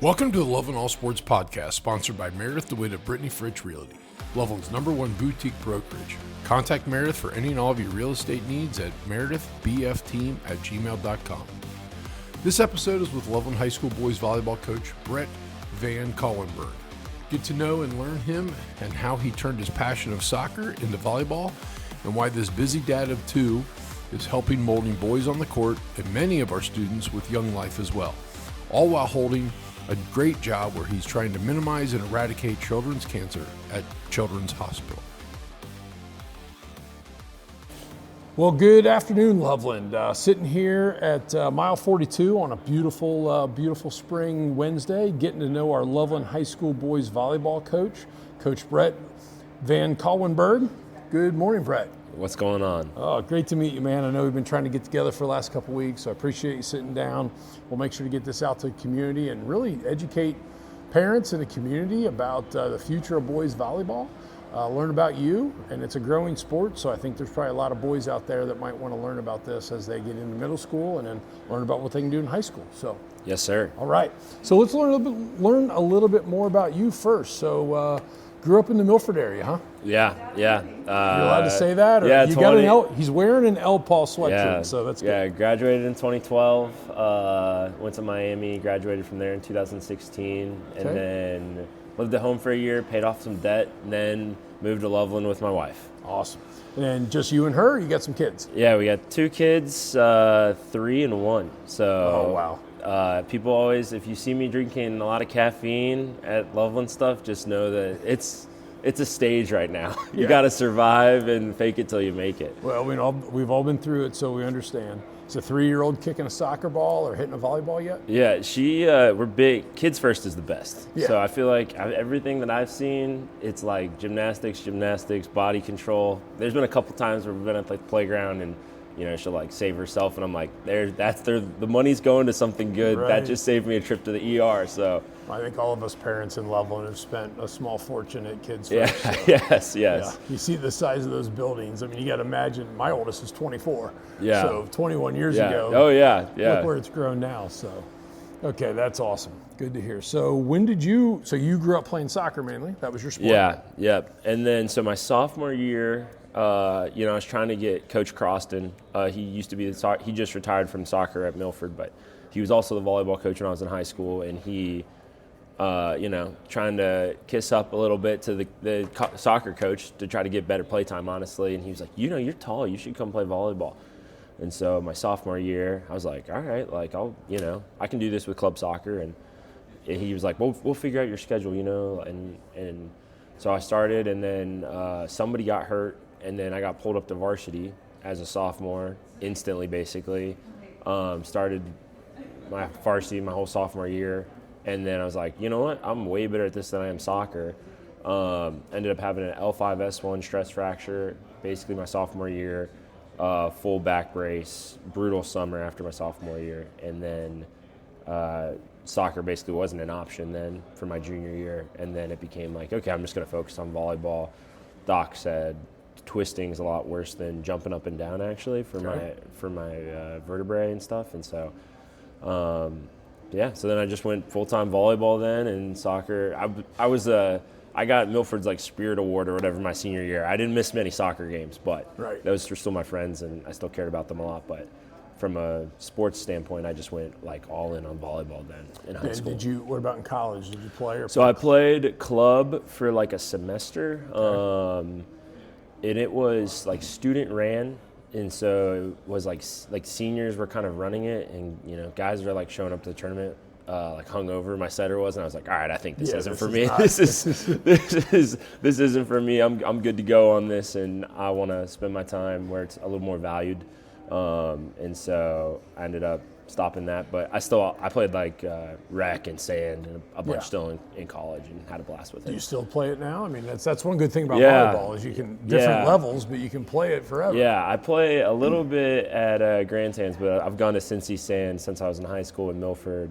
Welcome to the Loveland All Sports Podcast, sponsored by Meredith, DeWitt at Brittany Fritch Realty, Loveland's #1 boutique brokerage. Contact Meredith for any and all of your real estate needs at meredithbfteam@gmail.com. This episode is with Loveland High School boys volleyball coach Brett VanCauwenbergh. Get to know and learn him and how he turned his passion of soccer into volleyball and why this busy dad of two is helping molding boys on the court and many of our students with young life as well, all while holding a great job where he's trying to minimize and eradicate children's cancer at Children's Hospital. Well, good afternoon, Loveland. Sitting here at mile 42 on a beautiful spring Wednesday, getting to know our Loveland High School boys volleyball coach, Coach Brett VanCauwenbergh. Good morning, Brett. What's going on? Oh, great to meet you, man. I know we've been trying to get together for the last couple of weeks, so I appreciate you sitting down. We'll make sure to get this out to the community and really educate parents in the community about the future of boys volleyball. Learn about you, and it's a growing sport, so I think there's probably a lot of boys out there that might want to learn about this as they get into middle school and then learn about what they can do in high school. So, yes, sir. All right. So let's learn a little bit more about you first. So, grew up in the Milford area, huh? Yeah. You're allowed to say that? Or yeah, you got he's wearing an L. Paul sweatshirt, so that's good. Yeah, graduated in 2012, went to Miami, graduated from there in 2016, and then lived at home for a year, paid off some debt, and then moved to Loveland with my wife. Awesome. And just you and her, or you got some kids? Yeah, we got 2 kids, 3 and 1. So, oh, wow. People always, if you see me drinking a lot of caffeine at Loveland stuff, just know that it's a stage right now. You got to survive and fake it till you make it. Well, we've all been through it, so we understand. Is a 3-year-old kicking a soccer ball or hitting a volleyball yet? Yeah, we're big. Kids first is the best. Yeah. So I feel like everything that I've seen, it's like gymnastics, body control. There's been a couple times where we've been at the playground and she'll save herself, and I'm like, the money's going to something good. Right. That just saved me a trip to the ER. So I think all of us parents in Loveland have spent a small fortune at kids. Yeah. First, so. Yes. Yeah. You see the size of those buildings. I mean, you got to imagine. My oldest is 24. Yeah. So 21 years ago. Oh yeah. Look where it's grown now. So, okay, that's awesome. Good to hear. So you grew up playing soccer mainly? That was your sport? Yeah. Yep. And then so my sophomore year. I was trying to get Coach Croston. He used to be he just retired from soccer at Milford, but he was also the volleyball coach when I was in high school, and he, trying to kiss up a little bit to the soccer coach to try to get better play time, honestly. And he was like, you're tall, you should come play volleyball. And so my sophomore year, I was like, all right, I can do this with club soccer. And he was like, we'll figure out your schedule, and so I started, and then somebody got hurt. And then I got pulled up to varsity as a sophomore instantly, basically. Started my varsity my whole sophomore year. And then I was like, you know what? I'm way better at this than I am soccer. Ended up having an L5-S1 stress fracture basically my sophomore year, full back brace, brutal summer after my sophomore year. And then soccer basically wasn't an option then for my junior year. And then it became like, okay, I'm just going to focus on volleyball. Doc said, twisting is a lot worse than jumping up and down actually for my vertebrae and stuff, and so so then I just went full-time volleyball then, and soccer. I got Milford's Spirit Award or whatever my senior year. I didn't miss many soccer games, but those were still my friends and I still cared about them a lot. But from a sports standpoint, I just went all in on volleyball then in high school. What about in college? Did you play? So I played club for a semester. Okay. And it was student ran, and so it was seniors were kind of running it, and guys were showing up to the tournament hungover. My setter was, and I was like, all right, I think this isn't for me. This isn't for me. I'm good to go on this, and I want to spend my time where it's a little more valued. And so I ended up stopping that, but I played rec and sand and a bunch still in college and had a blast with it. Do you still play it now? I mean, that's one good thing about volleyball is you can different levels, but you can play it forever. Yeah, I play a little bit at Grand Sands, but I've gone to Cincy Sand since I was in high school in Milford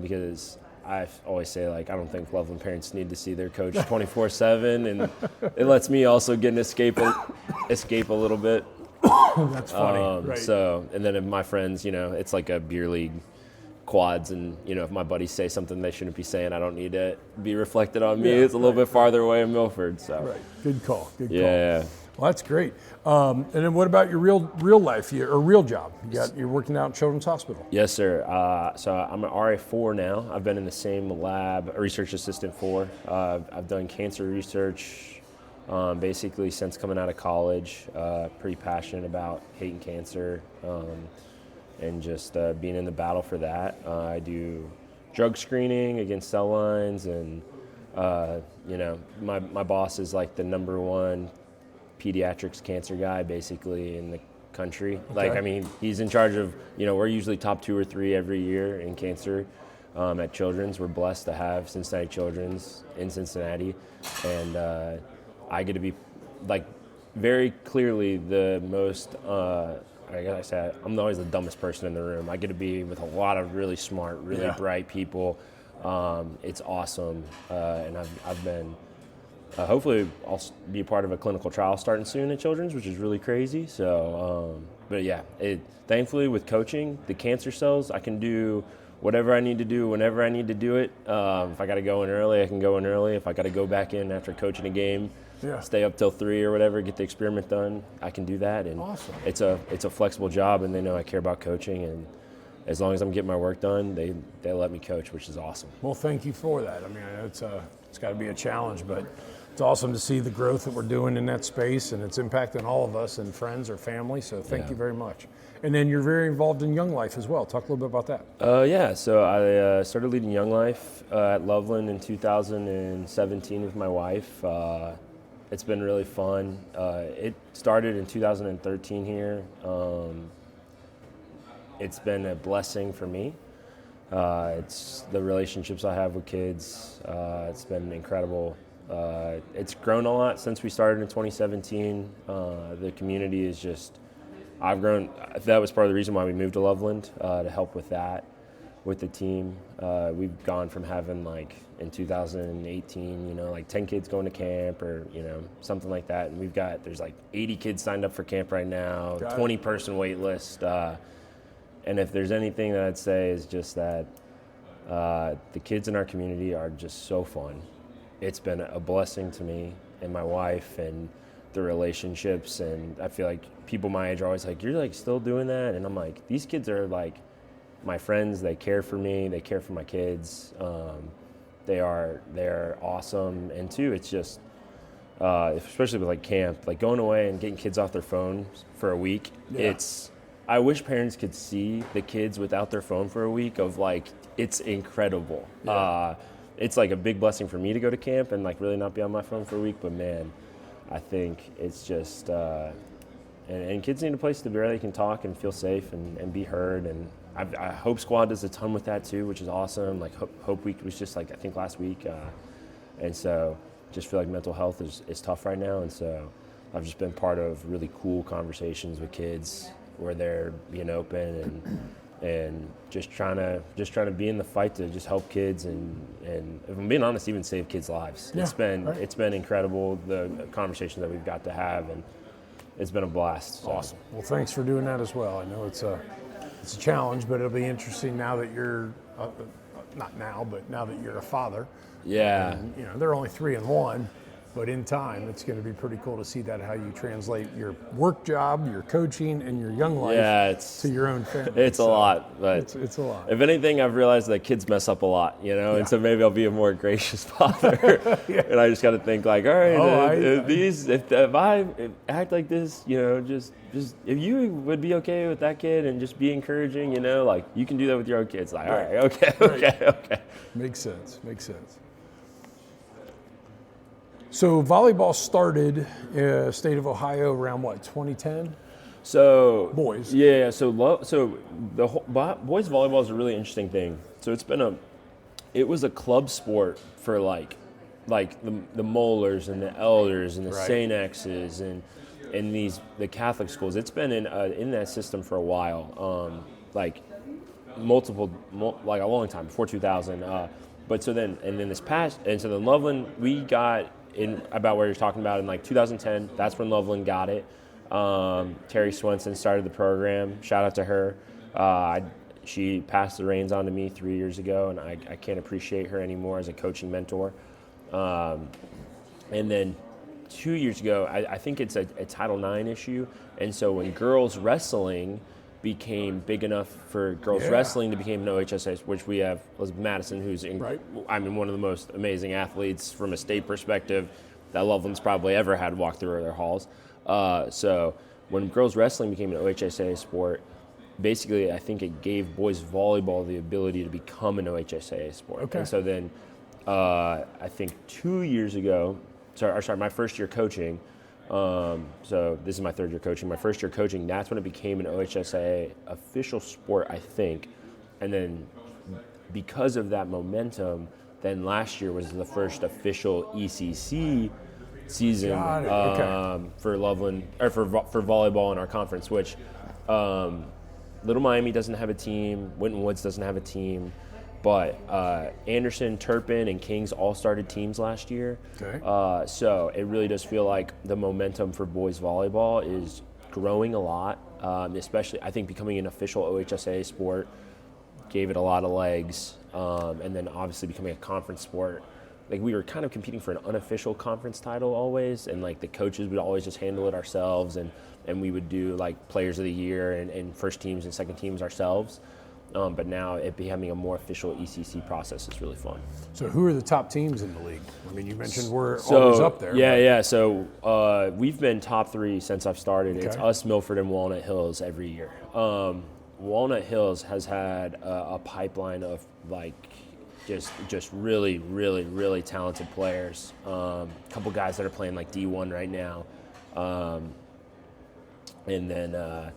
because I always say I don't think Loveland parents need to see their coach 24/7, and it lets me also get an escape a little bit. That's funny. Right. So, and then my friends, it's like a beer league quads, and if my buddies say something they shouldn't be saying, I don't need to be reflected on me. Yeah, it's a little bit farther away in Milford. So right, good call. Yeah. Well, that's great. And then what about your real life or real job? You're working out in Children's Hospital. Yes, sir. So I'm an RA4 now. I've been in the same lab, a research assistant 4. I've done cancer research basically since coming out of college. Pretty passionate about hating cancer and just being in the battle for that. I do drug screening against cell lines, and my boss is like the #1 pediatrics cancer guy basically in the country. Okay. He's in charge of, we're usually top 2 or 3 every year in cancer at Children's. We're blessed to have Cincinnati Children's in Cincinnati, and I get to be very clearly the most, I gotta say, I'm always the dumbest person in the room. I get to be with a lot of really smart, really bright people. It's awesome, and I've been, hopefully I'll be a part of a clinical trial starting soon at Children's, which is really crazy. So, but yeah, thankfully with coaching, the cancer cells, I can do whatever I need to do whenever I need to do it. If I got to go in early, I can go in early. If I got to go back in after coaching a game, stay up till 3 or whatever, get the experiment done, I can do that. And awesome. It's a flexible job, and they know I care about coaching, and as long as I'm getting my work done, they let me coach, which is awesome. Well, thank you for that. It's got to be a challenge, but it's awesome to see the growth that we're doing in that space, and it's impacting all of us and friends or family, so thank you very much. And then you're very involved in Young Life as well. Talk a little bit about that. So I started leading Young Life at Loveland in 2017 with my wife. It's been really fun. It started in 2013 here. It's been a blessing for me. It's the relationships I have with kids. It's been incredible. It's grown a lot since we started in 2017. The community is just, I've grown. That was part of the reason why we moved to Loveland, to help with that, with the team. We've gone from having in 2018, 10 kids going to camp or, something like that. And there's 80 kids signed up for camp right now, 20-person wait list. And if there's anything that I'd say is just that the kids in our community are just so fun. It's been a blessing to me and my wife and the relationships, and I feel like people my age are always like, you're still doing that? And I'm like, these kids are my friends. They care for me. They care for my kids. They're awesome. And two, it's just, especially with camp, going away and getting kids off their phones for a week. I wish parents could see the kids without their phone for a week it's incredible. It's a big blessing for me to go to camp and really not be on my phone for a week, but man, I think it's just, and kids need a place to be where they can talk and feel safe and be heard. And I Hope Squad does a ton with that too, which is awesome. Hope Week was just I think last week. And so just feel like mental health is tough right now. And so I've just been part of really cool conversations with kids where they're being open and just trying to be in the fight to just help kids and if I'm being honest, even save kids' lives. It's been incredible, the conversations that we've got to have, and it's been a blast. So. Awesome. Well, thanks for doing that as well. I know it's a challenge, but it'll be interesting now that you're not now, but now that you're a father. Yeah. And, they're only 3 and 1. But in time, it's going to be pretty cool to see that how you translate your work job, your coaching, and your young life to your own family. It's a lot, but it's a lot. If anything, I've realized that kids mess up a lot, and so maybe I'll be a more gracious father. And I just got to think all right, if I act like this, just if you would be okay with that kid and just be encouraging, you can do that with your own kids. All right, okay. Makes sense. So volleyball started state of Ohio around 2010? So boys. Yeah. So the whole, boys volleyball is a really interesting thing. So it was a club sport for the Mollers and the Elders and the St. X's and the Catholic schools. It's been in that system for a while, a long time before 2000. But so then Loveland, we got in about where you're talking about in 2010. That's when Loveland got it. Terry Swenson started the program. Shout out to her. she passed the reins on to me 3 years ago, and I can't appreciate her anymore as a coaching mentor. And then 2 years ago, I think it's a Title IX issue, and so when girls wrestling became big enough for girls wrestling to become an OHSA, which we have Elizabeth Madison, who's one of the most amazing athletes from a state perspective that Loveland's probably ever had walk through their halls. So when girls wrestling became an OHSA sport, basically I think it gave boys volleyball the ability to become an OHSA sport. Okay. And so then I think 2 years ago, my first year coaching, so this is my third year coaching. My first year coaching, that's when it became an OHSA official sport, I think. And then because of that momentum, then last year was the first official ECC season for Loveland, or for volleyball in our conference, which Little Miami doesn't have a team, Winton Woods doesn't have a team, but Anderson, Turpin, and Kings all started teams last year. Okay. So it really does feel like the momentum for boys volleyball is growing a lot, especially I think becoming an official OHSA sport gave it a lot of legs, and then obviously becoming a conference sport. Like we were kind of competing for an unofficial conference title always, and like the coaches would always just handle it ourselves, and we would do like players of the year and first teams and second teams ourselves. But now it becoming a more official ECC process is really fun. So who are the top teams in the league? I mean, you mentioned we're always up there. Yeah. So we've been top three since I've started. Okay. It's us, Milford, and Walnut Hills every year. Walnut Hills has had a pipeline of like just really, really, really talented players. A couple guys that are playing like D1 right now, and then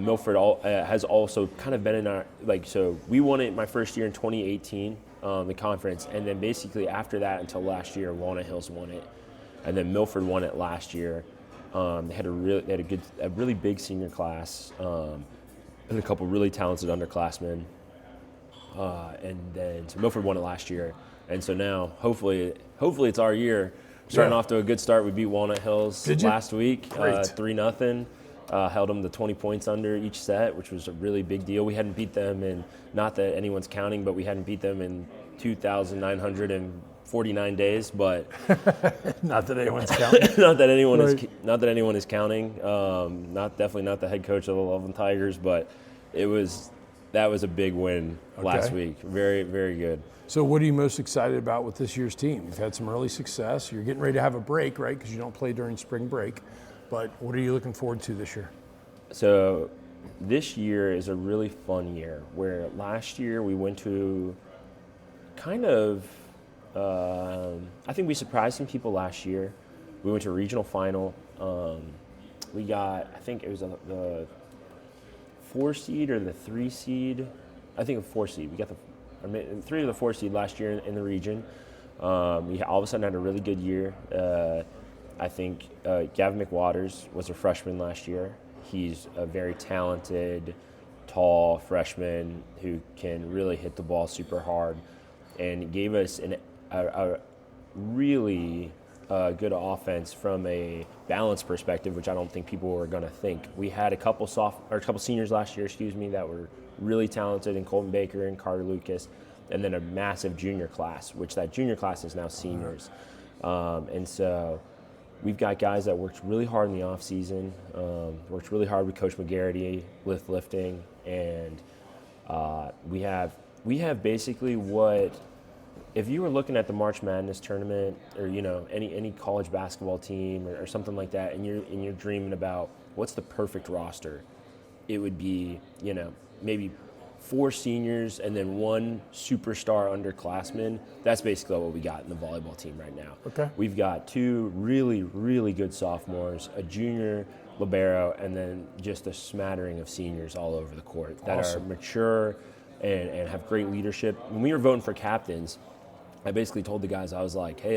Milford has also kind of been in our, like, so we won it my first year in 2018, the conference, and then basically after that until last year, Walnut Hills won it, and then Milford won it last year. They had a really big senior class, and a couple really talented underclassmen, and then so Milford won it last year, and so now hopefully it's our year. Starting off to a good start. We beat Walnut Hills last week, 3-0. Held them to 20 points under each set, which was a really big deal. We hadn't beat them in, not that anyone's counting, but we hadn't beat them in 2,949 days. But not that anyone's counting. not that anyone is counting. Definitely not the head coach of the Loveland Tigers, but that was a big win last week. Very, very good. So what are you most excited about with this year's team? You've had some early success. You're getting ready to have a break, right? Because you don't play during spring break. But what are you looking forward to this year? So this year is a really fun year, where last year we went to kind of, I think we surprised some people last year. We went to a regional final. We got, I think it was the 4 seed or the 3 seed. I think a 4 seed. We got the 3 or the 4 seed last year in the region. We all of a sudden had a really good year. I think Gavin McWaters was a freshman last year. He's a very talented, tall freshman who can really hit the ball super hard, and gave us a really good offense from a balance perspective, which I don't think people were going to think. We had a couple seniors last year, that were really talented in Colton Baker and Carter Lucas, and then a massive junior class, which that junior class is now seniors. And so we've got guys that worked really hard in the off season, worked really hard with Coach McGarity with lifting, and we have basically what, if you were looking at the March Madness tournament, or any college basketball team or something like that, and you're dreaming about what's the perfect roster, it would be maybe 4 seniors and then 1 superstar underclassman. That's basically what we got in the volleyball team right now. Okay. We've got 2 really, really good sophomores, a junior libero, and then just a smattering of seniors all over the court that are mature and have great leadership. When we were voting for captains, I basically told the guys, I was like, hey,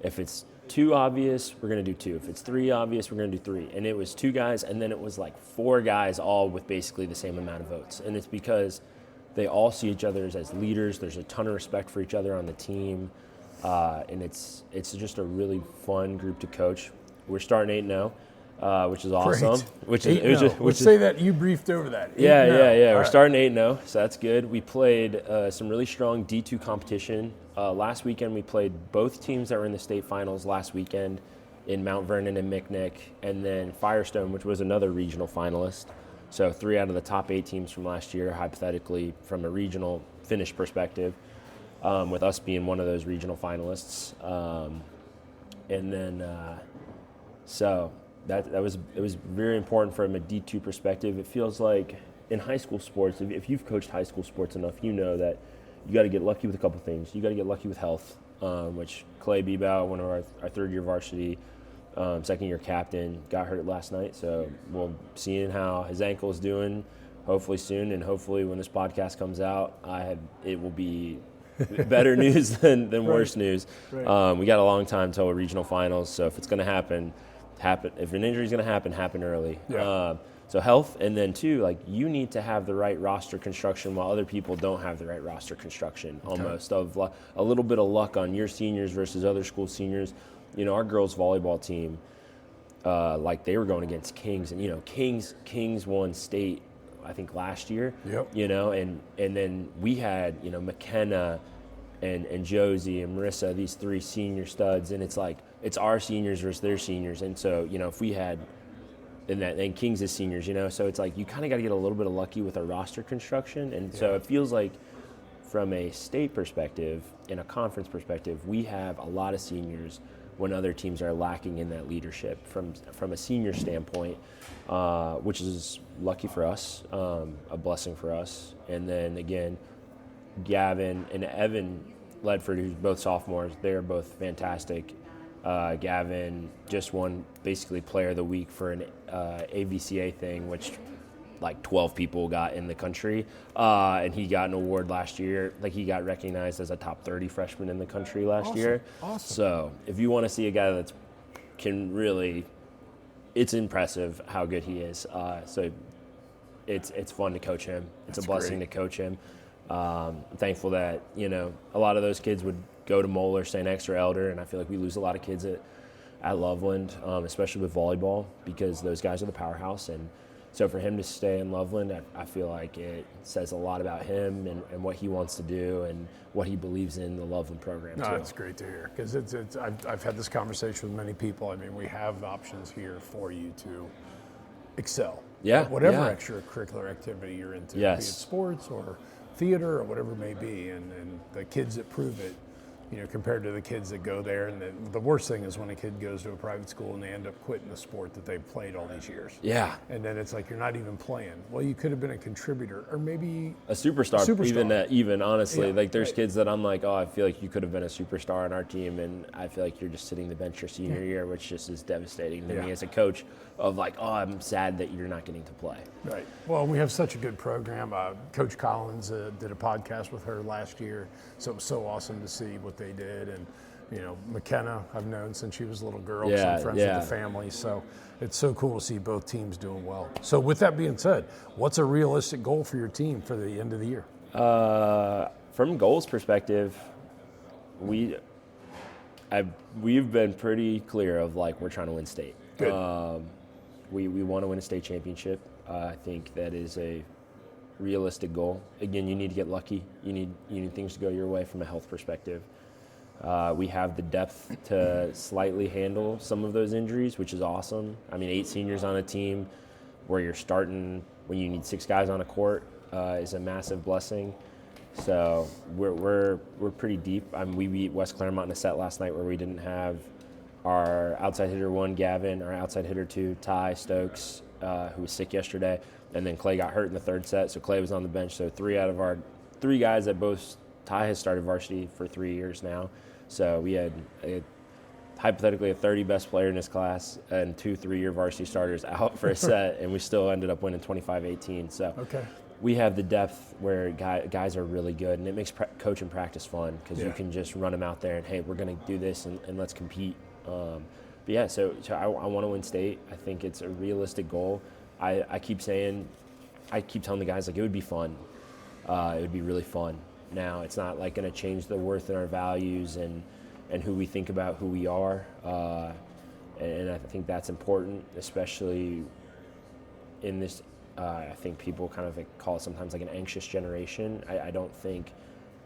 if it's 2 obvious, we're going to do 2. If it's 3 obvious, we're going to do 3. And it was 2 guys, and then it was like 4 guys, all with basically the same amount of votes. And it's because they all see each other as leaders. There's a ton of respect for each other on the team. And it's just a really fun group to coach. We're starting 8-0. which is awesome. Great. Let's say that you briefed over that. Yeah. We're right. starting 8-0, so that's good. We played some really strong D2 competition. Last weekend we played both teams that were in the state finals last weekend in Mount Vernon and McNick, and then Firestone, which was another regional finalist. So 3 out of the top 8 teams from last year, hypothetically, from a regional finish perspective, with us being one of those regional finalists. And then, so it was very important from a D2 perspective. It feels like in high school sports, if you've coached high school sports enough, you know that you got to get lucky with a couple things. You got to get lucky with health, which Clay Bebow, one of our third-year varsity, second-year captain, got hurt last night. So we'll see how his ankle is doing, hopefully soon, and hopefully when this podcast comes out, it will be better news than worse news. Right. We got a long time till regional finals, so if it's going to happen. If an injury is going to happen early. Yeah. So health, and then too, like you need to have the right roster construction while other people don't have the right roster construction. Okay. Almost of a little bit of luck on your seniors versus other school seniors. You know, our girls volleyball team, like they were going against Kings, and you know, Kings won state, I think last year. Yep. You know, and then we had McKenna and Josie and Marissa, these 3 senior studs, and it's like it's our seniors versus their seniors, and so if we had. And Kings is seniors, so it's like you kind of got to get a little bit of lucky with our roster construction. And so it feels like from a state perspective and a conference perspective, we have a lot of seniors when other teams are lacking in that leadership from a senior standpoint, which is lucky for us, a blessing for us. And then again, Gavin and Evan Ledford, who's both sophomores, they're both fantastic. Gavin just won basically Player of the Week for an AVCA thing, which like 12 people got in the country, and he got an award last year. Like he got recognized as a top 30 freshman in the country last year. Awesome. So if you want to see a guy that can really, it's impressive how good he is. So it's fun to coach him. It's a blessing to coach him. I'm thankful that a lot of those kids would go to Moeller, St. X, or Elder, and I feel like we lose a lot of kids at Loveland, especially with volleyball, because those guys are the powerhouse. And so for him to stay in Loveland, I feel like it says a lot about him and what he wants to do and what he believes in the Loveland program, too. That's great to hear, because I've had this conversation with many people. I mean, we have options here for you to excel. Yeah. Whatever extracurricular activity you're into, yes. be it sports or theater or whatever it may be, and the kids that prove it, compared to the kids that go there. And the worst thing is when a kid goes to a private school and they end up quitting the sport that they've played all these years. Yeah. And then it's like, you're not even playing. Well, you could have been a contributor or maybe a superstar. Even honestly, like there's kids that I'm like, I feel like you could have been a superstar on our team, and I feel like you're just sitting the bench your senior year, which just is devastating to me as a coach of like, I'm sad that you're not getting to play. Right. Well, we have such a good program. Coach Collins did a podcast with her last year, so it was so awesome to see what they did. And McKenna I've known since she was a little girl, so I'm friends with the family, so it's so cool to see both teams doing well. So with that being said, what's a realistic goal for your team for the end of the year? From goals perspective, we've been pretty clear of like we're trying to win state. Good. We want to win a state championship. I think that is a realistic goal. Again, you need to get lucky. You need things to go your way from a health perspective. We have the depth to slightly handle some of those injuries, which is awesome. I mean, 8 seniors on a team where you're starting when you need 6 guys on a court is a massive blessing. So we're pretty deep. We beat West Claremont in a set last night where we didn't have our outside hitter 1, Gavin, our outside hitter 2, Ty Stokes, who was sick yesterday, and then Clay got hurt in the 3rd set, so Clay was on the bench. So 3 out of our 3 guys that both Ty has started varsity for 3 years now. So we had hypothetically a 30 best player in his class and 2 3-year varsity starters out for a set, and we still ended up winning 25-18. So we have the depth where guys are really good, and it makes coaching practice fun because you can just run them out there and, hey, we're going to do this and let's compete. So I want to win state. I think it's a realistic goal. I keep telling the guys, like, it would be fun. It would be really fun. Now, it's not like going to change the worth in our values and who we think about who we are. And I think that's important, especially in this, I think people kind of call it sometimes like an anxious generation. I think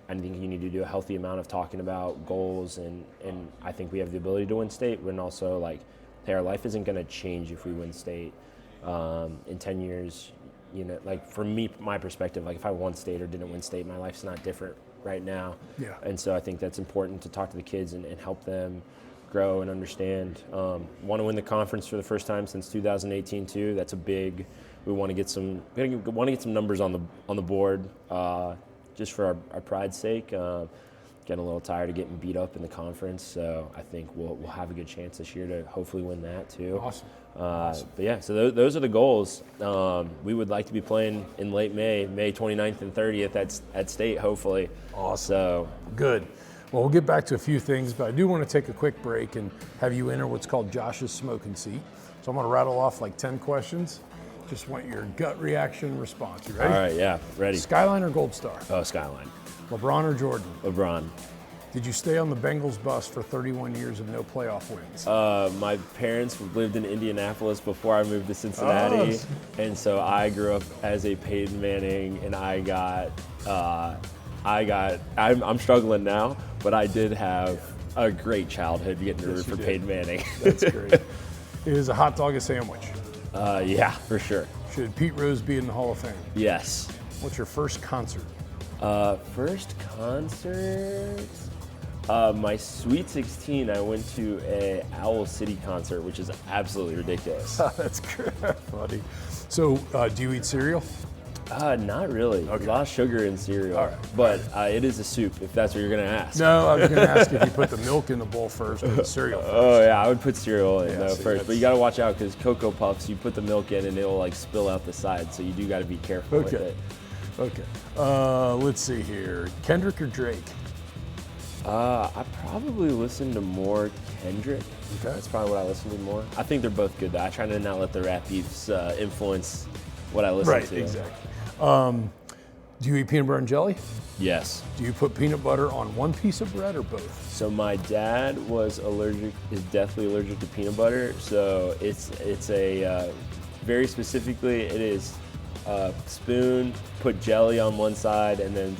you need to do a healthy amount of talking about goals, and I think we have the ability to win state, and also like, hey, our life isn't going to change if we win state. In 10 years, you know, like for me, my perspective, like if I won state or didn't win state, my life's not different right now. Yeah. And so I think that's important to talk to the kids and help them grow and understand. Want to win the conference for the first time since 2018 too. That's a big. We want to get some numbers on the board, just for our pride's sake. Getting a little tired of getting beat up in the conference, so I think we'll have a good chance this year to hopefully win that too. Awesome. But yeah, so those are the goals. We would like to be playing in late May 29th and 30th at state, hopefully. Awesome. So good. Well, we'll get back to a few things, but I do want to take a quick break and have you enter what's called Josh's smoking seat. So I'm going to rattle off like 10 questions. Just want your gut reaction response. You ready? All right, yeah, ready. Skyline or Gold Star? Oh, Skyline. LeBron or Jordan? LeBron. Did you stay on the Bengals bus for 31 years of no playoff wins? My parents lived in Indianapolis before I moved to Cincinnati, and so I grew up as a Peyton Manning, and I'm struggling now, but I did have a great childhood getting to root for Peyton Manning. That's great. Is a hot dog a sandwich? Yeah, for sure. Should Pete Rose be in the Hall of Fame? Yes. What's your first concert? First concert? My Sweet 16, I went to a Owl City concert, which is absolutely ridiculous. That's great. Funny. So, do you eat cereal? Not really. Okay. A lot of sugar in cereal. All right. But it is a soup, if that's what you're going to ask. No, I was going to ask if you put the milk in the bowl first or the cereal first. Oh, yeah, I would put cereal in Yeah, first. But you got to watch out because Cocoa Puffs, you put the milk in and it'll like spill out the side. So you do got to be careful with it. Okay. Let's see here. Kendrick or Drake? I probably listen to more Kendrick. Okay. That's probably what I listen to more. I think they're both good, though. I try to not let the rap beefs influence what I listen to. Right, exactly. Do you eat peanut butter and jelly? Yes. Do you put peanut butter on one piece of bread or both? So my dad is deathly allergic to peanut butter. So it's a very specifically, it is spoon, put jelly on one side, and then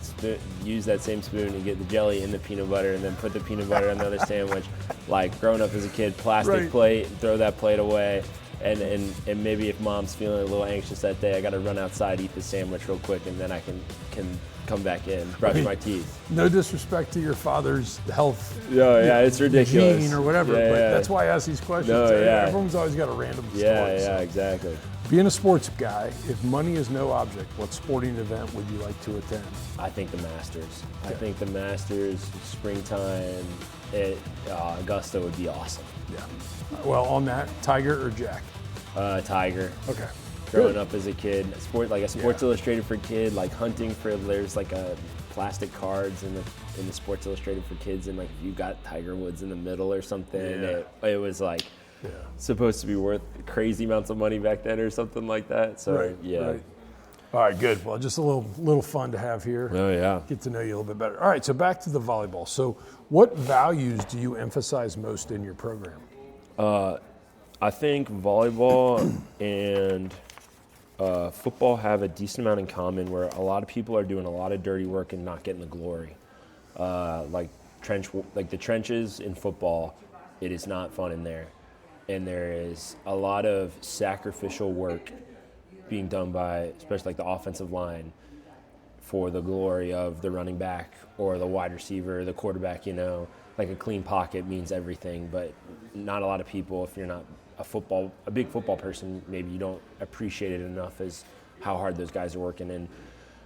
use that same spoon to get the jelly in the peanut butter, and then put the peanut butter on the other sandwich. Like growing up as a kid, plastic plate, throw that plate away. And maybe if mom's feeling a little anxious that day, I got to run outside, eat the sandwich real quick, and then I can come back in, brush my teeth. No disrespect to your father's health. Yeah, it's ridiculous. Gene or whatever, but that's why I ask these questions. Everyone's always got a random story. Yeah, exactly. Being a sports guy, if money is no object, what sporting event would you like to attend? I think the Masters. Okay. I think the Masters, springtime, Augusta would be awesome. Yeah. Well, on that, Tiger or Jack? Tiger. Okay. Growing up as a kid, Sports Illustrated for kid, like hunting for, there's like a plastic cards in the Sports Illustrated for kids, and like if you got Tiger Woods in the middle or something, it was like supposed to be worth crazy amounts of money back then or something like that. So Right. All right, good. Well, just a little fun to have here. Oh yeah. Get to know you a little bit better. All right, so back to the volleyball. So what values do you emphasize most in your program? I think volleyball and football have a decent amount in common, where a lot of people are doing a lot of dirty work and not getting the glory. Like the trenches in football, it is not fun in there. And there is a lot of sacrificial work being done by, especially like the offensive line, for the glory of the running back or the wide receiver, the quarterback. Like a clean pocket means everything, but not a lot of people, if you're not a big football person, maybe you don't appreciate it enough as how hard those guys are working.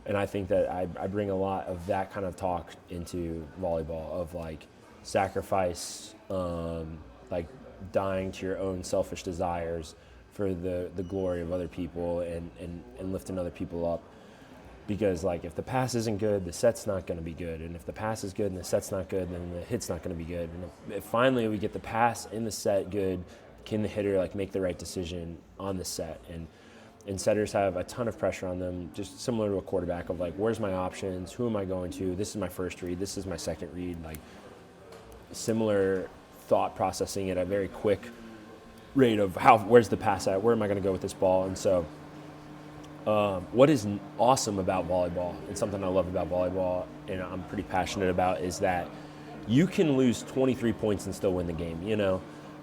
And I think that I bring a lot of that kind of talk into volleyball, of like sacrifice, like dying to your own selfish desires for the glory of other people and lifting other people up. Because like if the pass isn't good, the set's not going to be good. And if the pass is good and the set's not good, then the hit's not going to be good. And if finally we get the pass in the set good, can the hitter like make the right decision on the set? And setters have a ton of pressure on them, just similar to a quarterback, of like, where's my options? Who am I going to? This is my first read. This is my second read. Like similar thought processing at a very quick rate of where's the pass at, where am I going to go with this ball. And so what is awesome about volleyball, and something I love about volleyball and I'm pretty passionate about, is that you can lose 23 points and still win the game.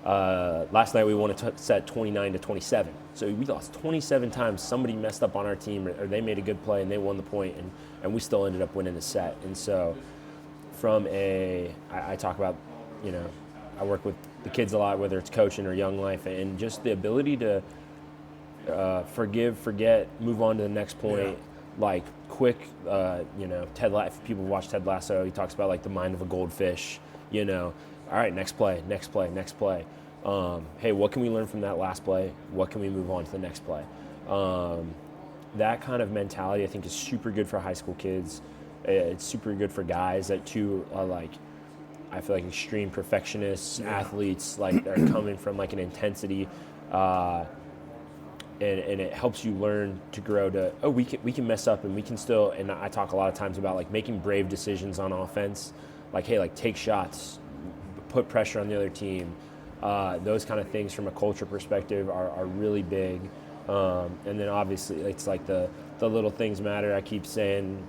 Last night we won a set 29-27. So we lost 27 times. Somebody messed up on our team, or they made a good play and they won the point, and we still ended up winning the set. And so I talk about, I work with the kids a lot, whether it's coaching or young life, and just the ability to forgive, forget, move on to the next point, like quick, if people watch Ted Lasso, he talks about like the mind of a goldfish, all right, next play. Hey, what can we learn from that last play? What can we move on to the next play? That kind of mentality I think is super good for high school kids. It's super good for guys that too are like, I feel like extreme perfectionists, athletes, like are coming from like an intensity, and it helps you learn to grow to, we can mess up and we can still, and I talk a lot of times about like making brave decisions on offense, like, hey, like take shots, put pressure on the other team. Those kind of things from a culture perspective are really big. And then obviously it's like the little things matter. I keep saying,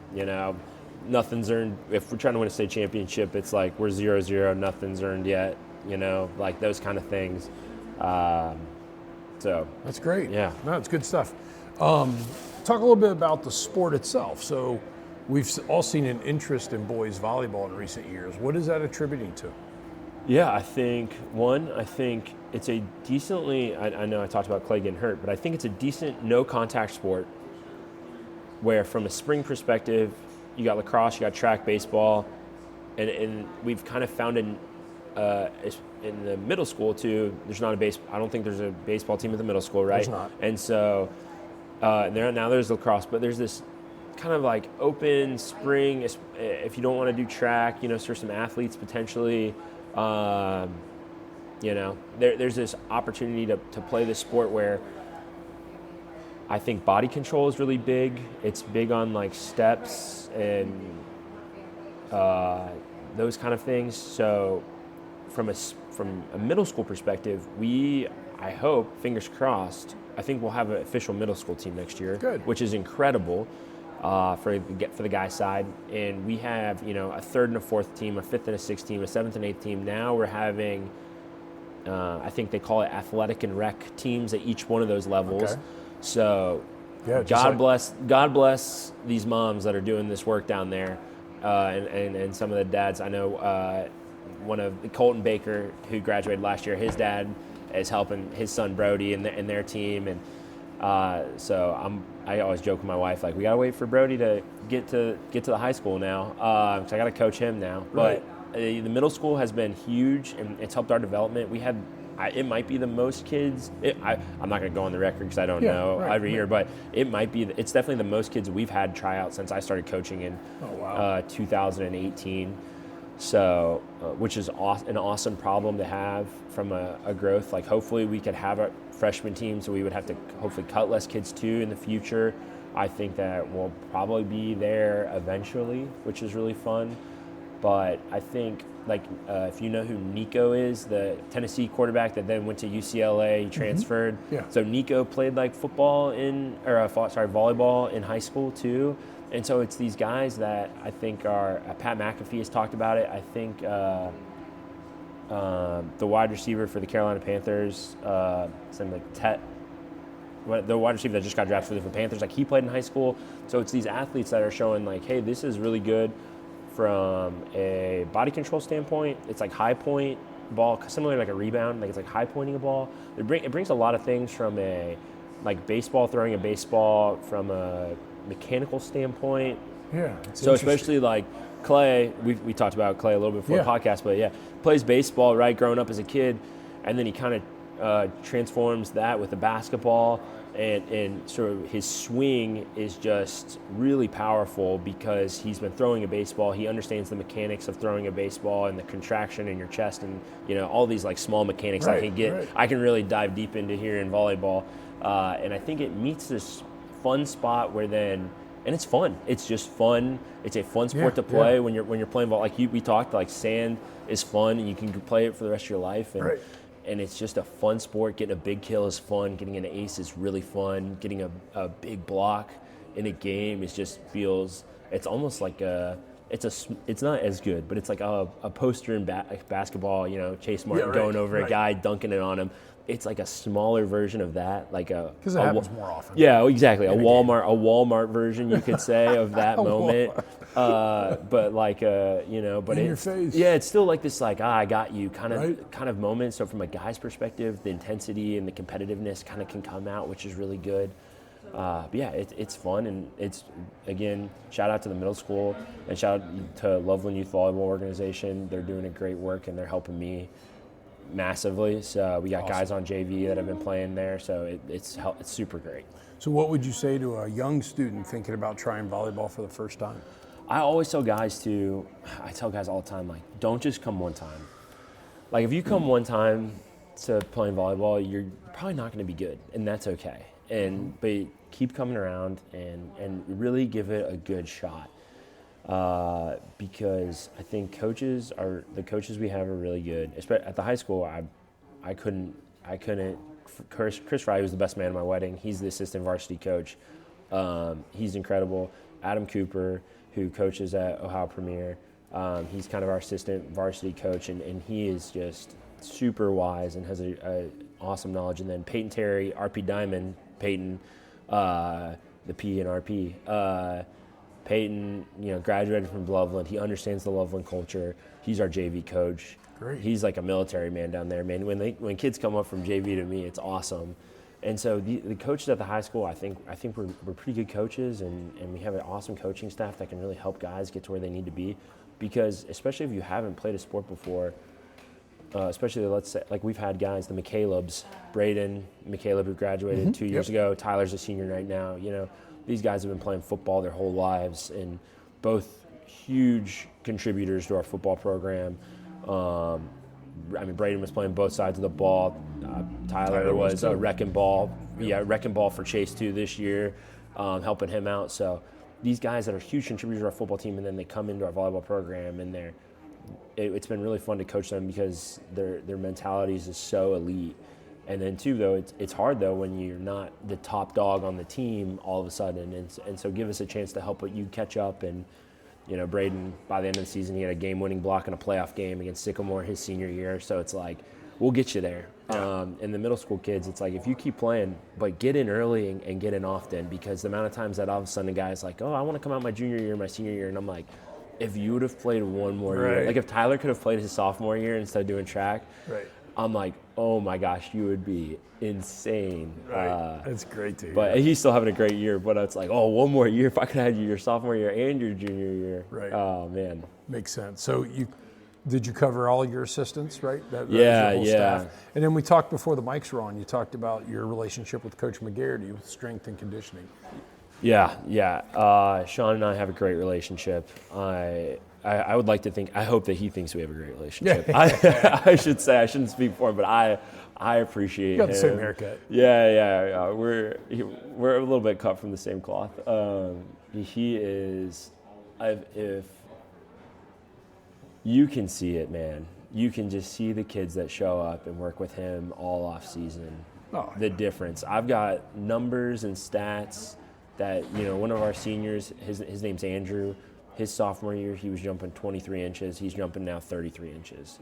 nothing's earned. If we're trying to win a state championship, it's like we're 0-0, nothing's earned yet, like those kind of things. So that's great. Yeah. No, it's good stuff. Talk a little bit about the sport itself. So we've all seen an interest in boys volleyball in recent years. What is that attributing to? Yeah, I think it's a decently, I know I talked about Clay getting hurt, but I think it's a decent no-contact sport where from a spring perspective, you got lacrosse, you got track, baseball, and we've kind of found in the middle school too, there's not I don't think there's a baseball team at the middle school, right? There's not. And so now there's lacrosse, but there's this kind of like open spring, if you don't want to do track, there's some athletes potentially, there's this opportunity to play this sport where I think body control is really big. It's big on like steps and those kind of things. So from a middle school perspective, I hope, fingers crossed, I think we'll have an official middle school team next year. Good. Which is incredible for the guys' side. And we have, a third and a fourth team, a fifth and a sixth team, a seventh and eighth team. Now we're having, I think they call it athletic and rec teams at each one of those levels. Okay. So God bless these moms that are doing this work down there, and some of the dads. I know one of Colton Baker, who graduated last year, his dad is helping his son Brody and their team, and so I always joke with my wife, like, we gotta wait for Brody to get to the high school now, because I gotta coach him now. Right. But the middle school has been huge, and it's helped our development. We had. It might be the most kids. I'm not going to go on the record because I don't know every year, but it's definitely the most kids we've had try out since I started coaching in 2018. So, which is an awesome problem to have from a growth. Like, hopefully we could have a freshman team, so we would have to hopefully cut less kids too in the future. I think that we'll probably be there eventually, which is really fun. But I think, if you know who Nico is, the Tennessee quarterback that then went to UCLA, he transferred. Mm-hmm. Yeah. So Nico played volleyball in high school too. And so it's these guys that I think are, Pat McAfee has talked about it. I think the wide receiver for the Carolina Panthers, something like Tet, the wide receiver that just got drafted for the Panthers, like, he played in high school. So it's these athletes that are showing like, hey, this is really good. From a body control standpoint, it's like high point ball, similar like a rebound, like it's like high pointing a ball. It brings a lot of things from a baseball, throwing a baseball from a mechanical standpoint. Yeah. So especially like Clay, we talked about Clay a little bit before the podcast, but plays baseball, right, growing up as a kid, and then he kind of transforms that with the basketball. And sort of his swing is just really powerful because he's been throwing a baseball. He understands the mechanics of throwing a baseball and the contraction in your chest and, all these like small mechanics I can really dive deep into here in volleyball. And I think it meets this fun spot where then, and it's fun. It's just fun. It's a fun sport to play when you're playing ball. Like we talked, like sand is fun and you can play it for the rest of your life. And and it's just a fun sport. Getting a big kill is fun. Getting an ace is really fun. Getting a big block in a game it's almost like it's not as good, but it's like a poster in basketball, Chase Martin going over a guy, dunking it on him. It's like a smaller version of that, because it happens more often. Yeah, exactly. A Walmart version, you could say, of that moment. But but in your face. Yeah, it's still like this, I got you kind of moment. So from a guy's perspective, the intensity and the competitiveness kind of can come out, which is really good. But yeah, it's fun, and it's, again, shout out to the middle school and shout out to Loveland Youth Volleyball Organization. They're doing a great work, and they're helping me massively. So we got guys on JV that have been playing there, so it's super great. So what would you say to a young student thinking about trying volleyball for the first time? I always tell guys all the time, don't just come one time. If you come one time to playing volleyball, you're probably not going to be good, and that's okay. But keep coming around and really give it a good shot, because I think the coaches we have are really good. At the high school, I couldn't. Chris Fry was the best man at my wedding. He's the assistant varsity coach. He's incredible. Adam Cooper, who coaches at Ohio Premier, he's kind of our assistant varsity coach, and he is just super wise and has a awesome knowledge. And then Peyton Terry, RP Diamond, Peyton, the P and RP. Peyton, graduated from Loveland. He understands the Loveland culture. He's our JV coach. Great. He's like a military man down there, man. When kids come up from JV to me, it's awesome. And so the coaches at the high school, I think we're pretty good coaches, and we have an awesome coaching staff that can really help guys get to where they need to be. Because especially if you haven't played a sport before, especially let's say we've had guys, the McCalebs, Braden McCaleb, who graduated 2 years ago. Tyler's a senior right now. These guys have been playing football their whole lives, and both huge contributors to our football program. Braden was playing both sides of the ball. Tyler was a wrecking ball. Yeah, wrecking ball for Chase too this year, helping him out. So these guys that are huge contributors to our football team, and then they come into our volleyball program, and it's been really fun to coach them because their mentalities is so elite. And then too, though, it's hard though when you're not the top dog on the team all of a sudden, and so give us a chance to help you catch up. And Braden, by the end of the season, he had a game-winning block in a playoff game against Sycamore his senior year. So it's we'll get you there. Yeah. And the middle school kids, it's if you keep playing, but get in early and get in often, because the amount of times that all of a sudden a guy's I want to come out my junior year, my senior year, and I'm like, if you would have played one more year, if Tyler could have played his sophomore year instead of doing track, I'm like, oh my gosh, you would be insane. Right. That's great to hear. But he's still having a great year, but it's one more year. If I could have had your sophomore year and your junior year. Right. Oh, man. Makes sense. So did you cover all your assistants, right? That was yeah, your whole yeah. staff. And then we talked before the mics were on, you talked about your relationship with Coach McGarity with strength and conditioning. Yeah. Sean and I have a great relationship. I would like to think, I hope that he thinks we have a great relationship. I should say, I shouldn't speak for him, but I appreciate him. You got the same haircut. Yeah. We're a little bit cut from the same cloth. He is, if you can see it, man. You can just see the kids that show up and work with him all off season. The difference. I've got numbers and stats that, one of our seniors, his name's Andrew. His sophomore year, he was jumping 23 inches. He's jumping now 33 inches.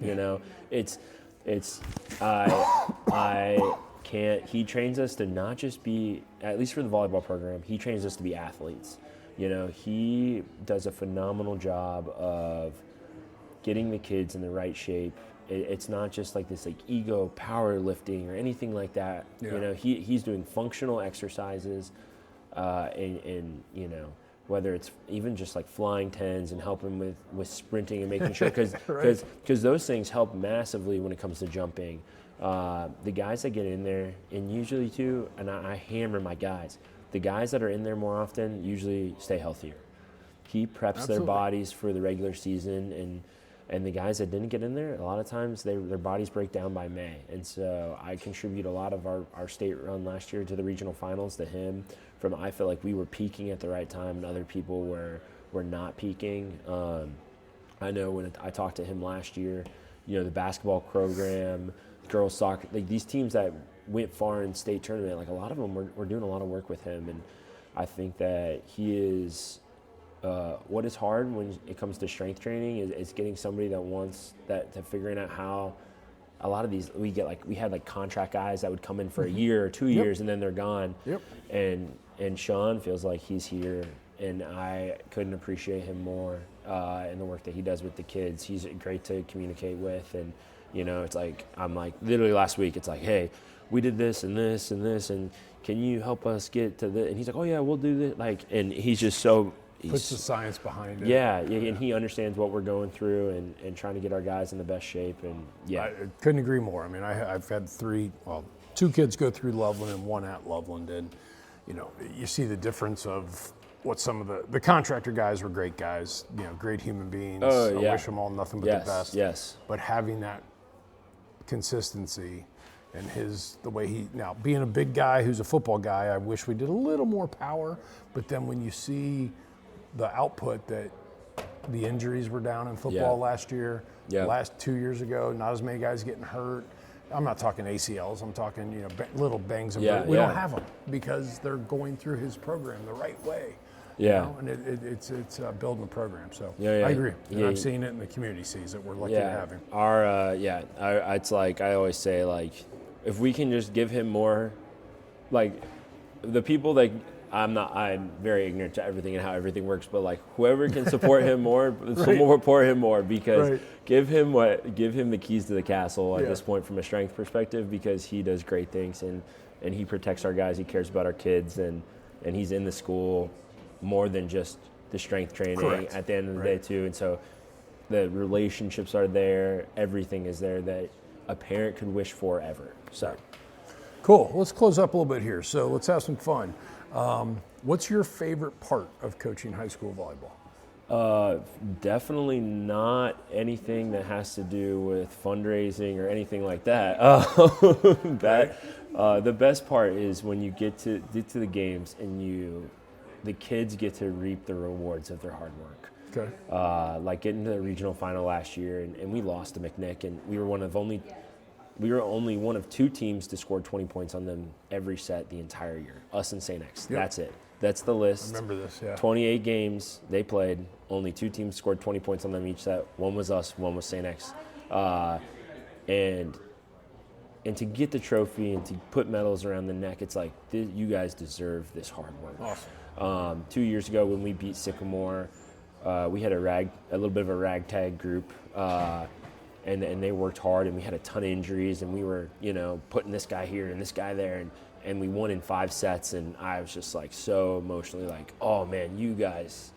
I can't. He trains us to not just be, at least for the volleyball program, he trains us to be athletes. He does a phenomenal job of getting the kids in the right shape. It's not just this ego powerlifting or anything like that. Yeah. He's doing functional exercises, and whether it's even just flying tens and helping with sprinting and making sure, because those things help massively when it comes to jumping. The guys that get in there, and usually too, and I hammer my guys, the guys that are in there more often usually stay healthier. He preps their bodies for the regular season, and the guys that didn't get in there, a lot of times their bodies break down by May. And so I contribute a lot of our state run last year to the regional finals to him. I feel like we were peaking at the right time and other people were not peaking. I know when I talked to him last year, the basketball program, girls soccer, like these teams that went far in state tournament, like a lot of them we're doing a lot of work with him, and I think that he is. What is hard when it comes to strength training is getting somebody that wants that, to figuring out how. A lot of these we had like contract guys that would come in for a year or 2 years and then they're gone. Yep. And Sean feels like he's here, and I couldn't appreciate him more in the work that he does with the kids. He's great to communicate with, and it's like I'm like literally last week. It's like, hey, we did this and this and this, and can you help us get to this? And he's like, oh yeah, we'll do this. Like, and he's just so. Puts the science behind it. Yeah, and he understands what we're going through and trying to get our guys in the best shape. And I couldn't agree more. I mean, I've had two kids go through Loveland and one at Loveland, and you see the difference of what some of the contractor guys were great guys, great human beings. I wish them all nothing but the best. Yes. But having that consistency and the way he now being a big guy who's a football guy, I wish we did a little more power. But then when you see the output that the injuries were down in football last year, last 2 years ago, not as many guys getting hurt. I'm not talking ACLs. I'm talking little bangs and bruises. We don't have them because they're going through his program the right way. And it's building a program. So I agree. And I've seen it, and the community sees it. We're lucky to have him. It's like I always say, like if we can just give him more, like the people that. I'm very ignorant to everything and how everything works, but like whoever can support him more, support him more, because give him the keys to the castle at this point from a strength perspective, because he does great things and he protects our guys, he cares about our kids, and he's in the school more than just the strength training at the end of the day too. And so the relationships are there, everything is there that a parent could wish for ever. So cool. Let's close up a little bit here. So let's have some fun. What's your favorite part of coaching high school volleyball? Definitely not anything that has to do with fundraising or anything like that. The best part is when you get to the games and the kids get to reap the rewards of their hard work. Okay. Like getting to the regional final last year, and we lost to McNick, and we were only one of two teams to score 20 points on them every set the entire year. Us and St. X. Yep. That's it. That's the list. I remember this, 28 games they played. Only two teams scored 20 points on them each set. One was us, one was St. X. And to get the trophy and to put medals around the neck, it's like, you guys deserve this hard work. Awesome. 2 years ago when we beat Sycamore, we had a little bit of a ragtag group. And they worked hard, and we had a ton of injuries, and we were, putting this guy here and this guy there, and we won in 5 sets, and I was just like so emotionally like, oh man, you guys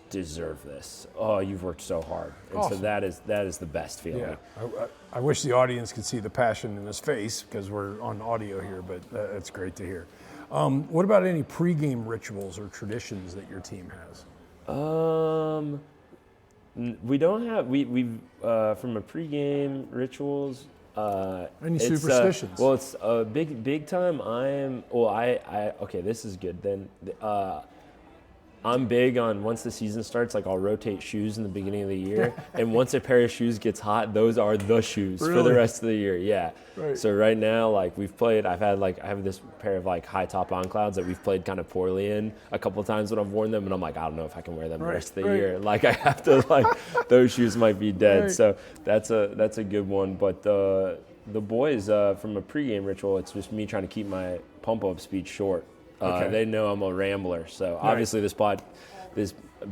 deserve this. Oh, you've worked so hard. And awesome. So that is the best feeling. Yeah, I wish the audience could see the passion in his face because we're on audio here, but that's great to hear. What about any pregame rituals or traditions that your team has? We don't have we've from a pregame rituals. Any superstitions? Well, it's a big time. Okay, this is good. Then I'm big on once the season starts, like I'll rotate shoes in the beginning of the year, and once a pair of shoes gets hot, those are the shoes for the rest of the year. Yeah. Right. So right now, like we've played, I have this pair of like high top on clouds that we've played kind of poorly in a couple of times when I've worn them, and I'm like, I don't know if I can wear them the rest of the year. Like I have to those shoes might be dead. Right. So that's a good one. But the boys from a pregame ritual, it's just me trying to keep my pump up speed short. They know I'm a rambler, so obviously this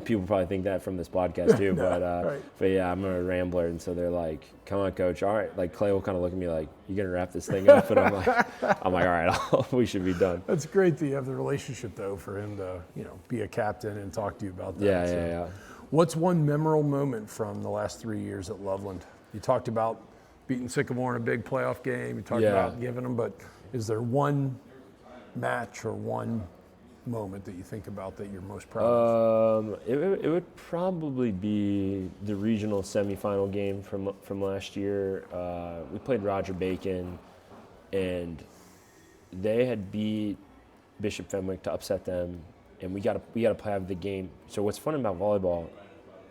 people probably think that from this podcast too. But yeah, I'm a rambler, and so they're like, "Come on, coach, all right." Like Clay will kind of look at me like, "You gonna wrap this thing up?" And I'm like, "All right, we should be done." That's great that you have the relationship though for him to be a captain and talk to you about that. Yeah. What's one memorable moment from the last 3 years at Loveland? You talked about beating Sycamore in a big playoff game. You talked about giving them, but is there one match or one moment that you think about that you're most proud of? It would probably be the regional semifinal game from last year. We played Roger Bacon, and they had beat Bishop Fenwick to upset them, and we got to have the game. So what's fun about volleyball,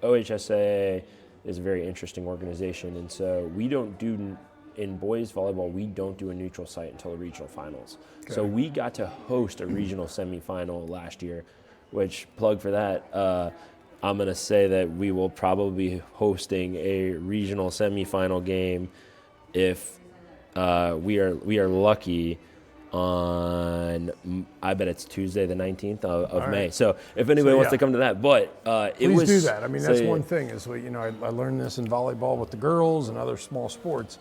OHSAA is a very interesting organization, and so we don't do in boys volleyball, we don't do a neutral site until the regional finals. Okay. So we got to host a regional semifinal last year, which, plug for that, I'm going to say that we will probably be hosting a regional semifinal game if we are lucky on, I bet it's Tuesday the 19th of May. So if anybody wants to come to that, but please do that. I mean, that's one thing is, you know, I learned this in volleyball with the girls and other small sports.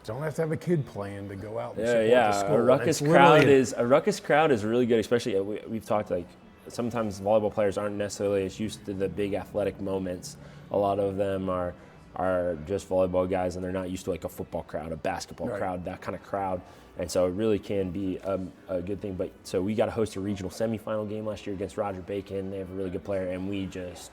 Don't have to have a kid playing to go out and support the school. A ruckus crowd is really good, especially we've talked, like, sometimes volleyball players aren't necessarily as used to the big athletic moments. A lot of them are just volleyball guys, and they're not used to like a football crowd, a basketball crowd, that kind of crowd. And so it really can be a good thing. But so we got to host a regional semifinal game last year against Roger Bacon. They have a really good player, and we just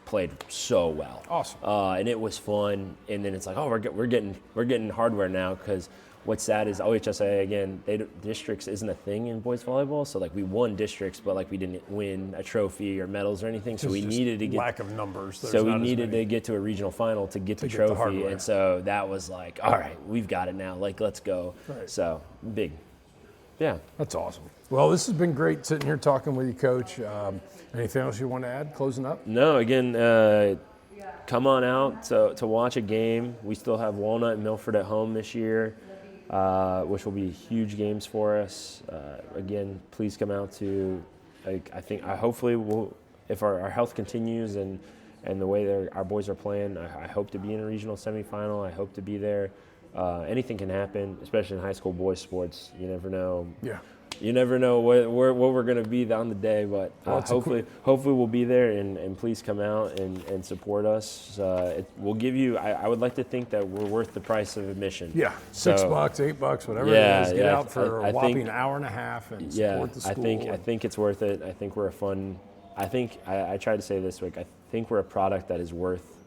played so well. Awesome. And it was fun. And then it's like, oh, we're getting hardware now, because what's sad is OHSA, again, districts isn't a thing in boys volleyball. So like we won districts, but like we didn't win a trophy or medals or anything. So we needed to get lack of numbers. So we needed to get to a regional final to get the trophy. And so that was like, all right, we've got it now. Like, let's go. Right. So big. Yeah. That's awesome. Well, this has been great sitting here talking with you, Coach. Anything else you want to add closing up? No, again, come on out to watch a game. We still have Walnut and Milford at home this year, which will be huge games for us. Again, please come out to, hopefully we'll, if our health continues and the way our boys are playing, I hope to be in a regional semifinal. I hope to be there. Anything can happen, especially in high school boys sports. You never know. Yeah. You never know what we're going to be on the day, but hopefully we'll be there, and please come out and support us. We'll give you. I would like to think that we're worth the price of admission. Yeah, $6, $8, whatever it is. Get out for a whopping hour and a half and support the school. I think it's worth it. I think we're a fun. I tried to say this week. I think we're a product that is worth.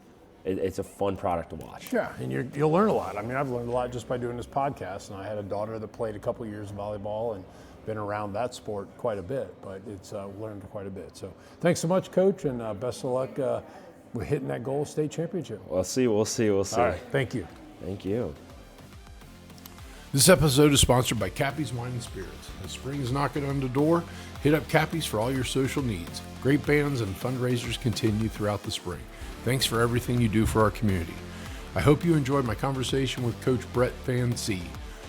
It's a fun product to watch. Yeah, and you'll learn a lot. I mean, I've learned a lot just by doing this podcast, and I had a daughter that played a couple years of volleyball and been around that sport quite a bit, but it's learned quite a bit. So thanks so much, Coach, and best of luck with hitting that goal state championship. We'll see. All right, thank you. Thank you. This episode is sponsored by Cappy's Wine and Spirits. As spring is knocking on the door, hit up Cappy's for all your social needs. Great bands and fundraisers continue throughout the spring. Thanks for everything you do for our community. I hope you enjoyed my conversation with Coach Brett Van C.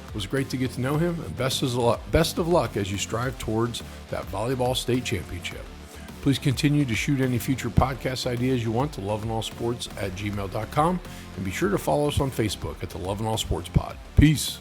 It was great to get to know him, and best of luck as you strive towards that volleyball state championship. Please continue to shoot any future podcast ideas you want to loveandallsports@gmail.com, and be sure to follow us on Facebook at the Love and All Sports Pod. Peace.